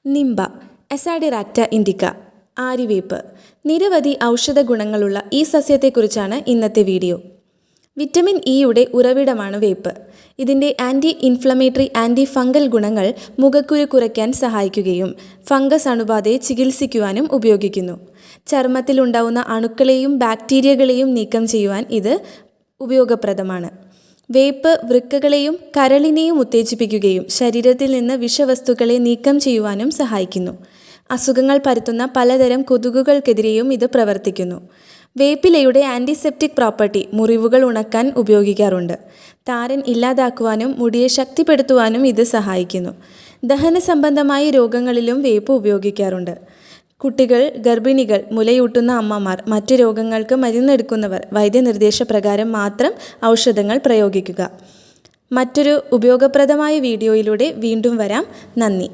നിംബ, അസാഡിറാക്റ്റ ഇൻഡിക്ക, ആര്യവേപ്പ്. നിരവധി ഔഷധ ഗുണങ്ങളുള്ള ഈ സസ്യത്തെക്കുറിച്ചാണ് ഇന്നത്തെ വീഡിയോ. വിറ്റമിൻ ഇയുടെ ഉറവിടമാണ് വേപ്പ്. ഇതിൻ്റെ ആൻറ്റി ഇൻഫ്ലമേറ്ററി, ആൻറ്റി ഫംഗൽ ഗുണങ്ങൾ മുഖക്കുരു കുറയ്ക്കാൻ സഹായിക്കുകയും ഫംഗസ് അണുബാധയെ ചികിത്സിക്കുവാനും ഉപയോഗിക്കുന്നു. ചർമ്മത്തിലുണ്ടാവുന്ന അണുക്കളെയും ബാക്ടീരിയകളെയും നീക്കം ചെയ്യുവാൻ ഇത് ഉപയോഗപ്രദമാണ്. വേപ്പ് വൃക്കകളെയും കരളിനെയും ഉത്തേജിപ്പിക്കുകയും ശരീരത്തിൽ നിന്ന് വിഷവസ്തുക്കളെ നീക്കം ചെയ്യുവാനും സഹായിക്കുന്നു. അസുഖങ്ങൾ പരത്തുന്ന പലതരം കൊതുകുകൾക്കെതിരെയും ഇത് പ്രവർത്തിക്കുന്നു. വേപ്പിലയുടെ ആൻറ്റിസെപ്റ്റിക് പ്രോപ്പർട്ടി മുറിവുകൾ ഉണക്കാൻ ഉപയോഗിക്കാറുണ്ട്. താരൻ ഇല്ലാതാക്കുവാനും മുടിയെ ശക്തിപ്പെടുത്തുവാനും ഇത് സഹായിക്കുന്നു. ദഹന സംബന്ധമായ രോഗങ്ങളിലും വേപ്പ് ഉപയോഗിക്കാറുണ്ട്. കുട്ടികൾ, ഗർഭിണികൾ, മുലയൂട്ടുന്ന അമ്മമാർ, മറ്റു രോഗങ്ങൾക്ക് മരുന്നെടുക്കുന്നവർ വൈദ്യനിർദ്ദേശപ്രകാരം മാത്രം ഔഷധങ്ങൾ പ്രയോഗിക്കുക. മറ്റൊരു ഉപയോഗപ്രദമായ വീഡിയോയിലൂടെ വീണ്ടും വരാം. നന്ദി.